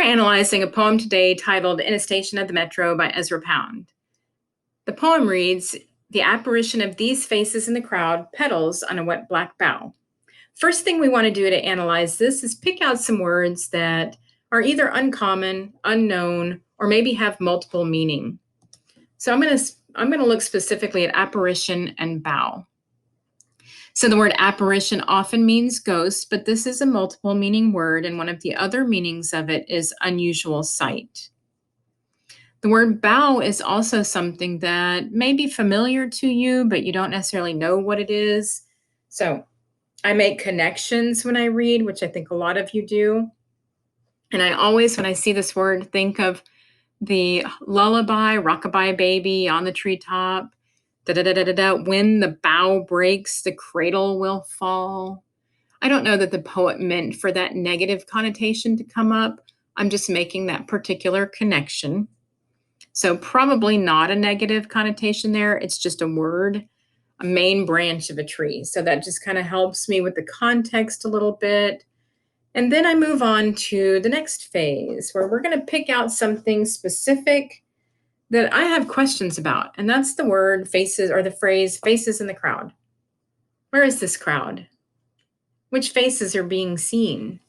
analyzing a poem today titled In a Station of the Metro by Ezra Pound. The poem reads, "The apparition of these faces in the crowd, petals on a wet black bough." First thing we want to do to analyze this is pick out some words that are either uncommon, unknown, or maybe have multiple meaning. So I'm going to look specifically at apparition and bough. So the word apparition often means ghost, but this is a multiple meaning word, and one of the other meanings of it is unusual sight. The word bough is also something that may be familiar to you, but you don't necessarily know what it is. So I make connections when I read, which I think a lot of you do. And I always, when I see this word, think of the lullaby, Rockabye Baby on the treetop. Da, da, da, da, da, da. When the bough breaks, the cradle will fall. I don't know that the poet meant for that negative connotation to come up. I'm just making that particular connection. So probably not a negative connotation there. It's just a word, a main branch of a tree. So that just kind of helps me with the context a little bit. And then I move on to the next phase where we're going to pick out something specific that I have questions about. And that's the word faces, or the phrase faces in the crowd. Where is this crowd? Which faces are being seen?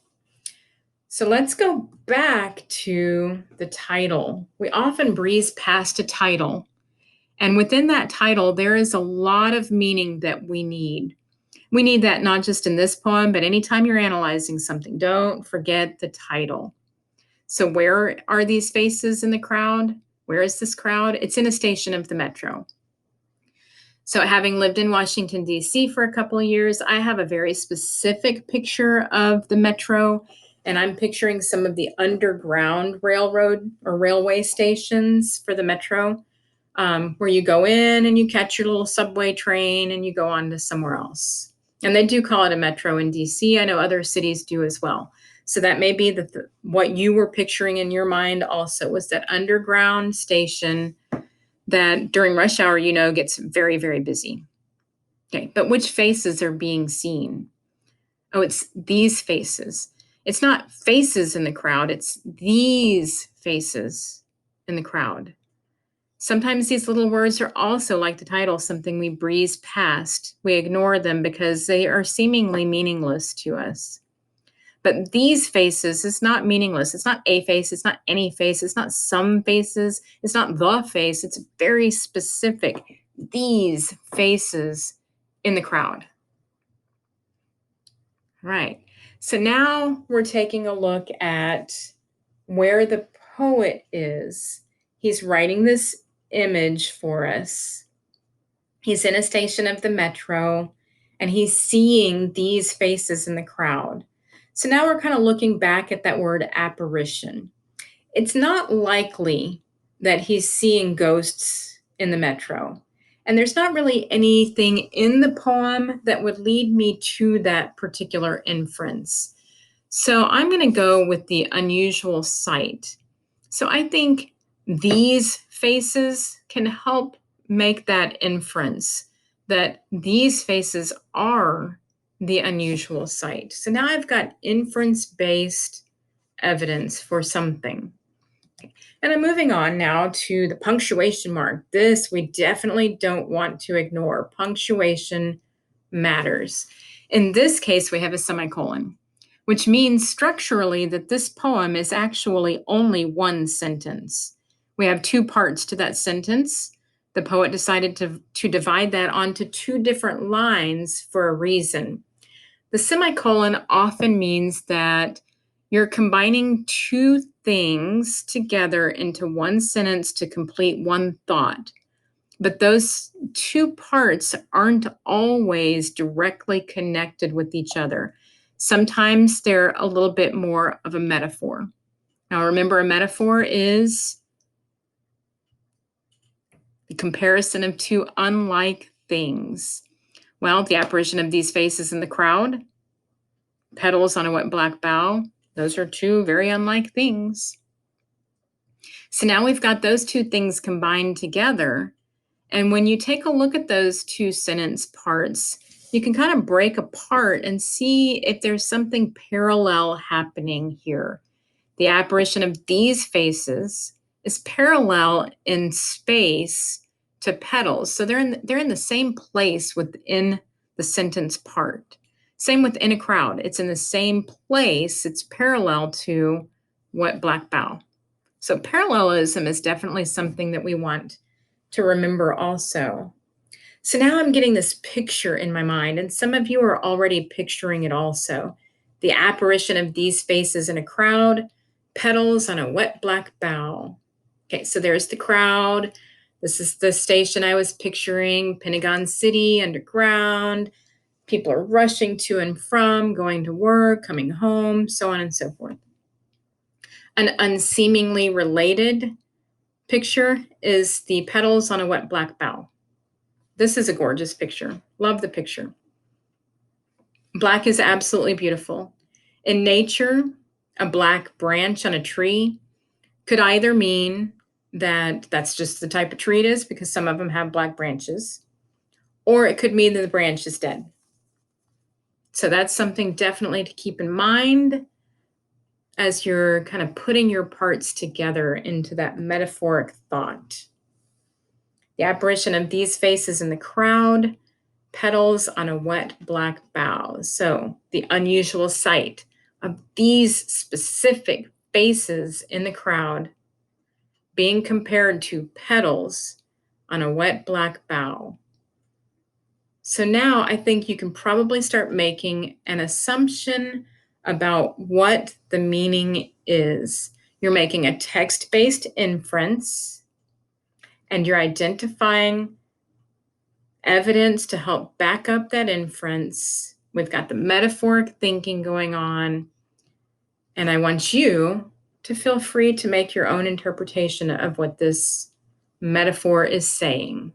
So let's go back to the title. We often breeze past a title. And within that title, there is a lot of meaning that we need. We need that not just in this poem, but anytime you're analyzing something, don't forget the title. So where are these faces in the crowd? Where is this crowd? It's in a station of the metro. So having lived in Washington, D.C. for a couple of years, I have a very specific picture of the metro, and I'm picturing some of the underground railroad or railway stations for the metro, where you go in and you catch your little subway train and you go on to somewhere else. And they do call it a metro in DC. I know other cities do as well. So that may be what you were picturing in your mind also was that underground station that during rush hour, gets very, very busy. Okay, but which faces are being seen? Oh, it's these faces. It's not faces in the crowd, it's these faces in the crowd. Sometimes these little words are also, like the title, something we breeze past. We ignore them because they are seemingly meaningless to us. But these faces is not meaningless. It's not a face. It's not any face. It's not some faces. It's not the face. It's very specific. These faces in the crowd. Right. So now we're taking a look at where the poet is. He's writing this image for us. He's in a station of the metro and he's seeing these faces in the crowd. So now we're kind of looking back at that word apparition. It's not likely that he's seeing ghosts in the metro. And there's not really anything in the poem that would lead me to that particular inference. So I'm going to go with the unusual sight. So I think these faces can help make that inference that these faces are the unusual sight. So now I've got inference-based evidence for something. And I'm moving on now to the punctuation mark. This we definitely don't want to ignore. Punctuation matters. In this case, we have a semicolon, which means structurally that this poem is actually only one sentence. We have two parts to that sentence. The poet decided to divide that onto two different lines for a reason. The semicolon often means that you're combining two things together into one sentence to complete one thought. But those two parts aren't always directly connected with each other. Sometimes they're a little bit more of a metaphor. Now, remember, a metaphor is the comparison of two unlike things. Well, the apparition of these faces in the crowd, petals on a wet black bough, those are two very unlike things. So now we've got those two things combined together. And when you take a look at those two sentence parts, you can kind of break apart and see if there's something parallel happening here. The apparition of these faces is parallel in space to petals. So they're in the same place within the sentence part. Same within a crowd. It's in the same place. It's parallel to wet black bough. So parallelism is definitely something that we want to remember also. So now I'm getting this picture in my mind, and some of you are already picturing it also. The apparition of these faces in a crowd, petals on a wet black bough. Okay, so there's the crowd. This is the station I was picturing, Pentagon City, underground. People are rushing to and from, going to work, coming home, so on and so forth. An unseemingly related picture is the petals on a wet black bough. This is a gorgeous picture. Love the picture. Black is absolutely beautiful. In nature, a black branch on a tree could either mean that that's just the type of tree it is, because some of them have black branches, or it could mean that the branch is dead. So that's something definitely to keep in mind as you're kind of putting your parts together into that metaphoric thought. The apparition of these faces in the crowd, petals on a wet black bough. So the unusual sight of these specific faces in the crowd being compared to petals on a wet black bough. So now I think you can probably start making an assumption about what the meaning is. You're making a text-based inference, and you're identifying evidence to help back up that inference. We've got the metaphoric thinking going on, and I want you to feel free to make your own interpretation of what this metaphor is saying.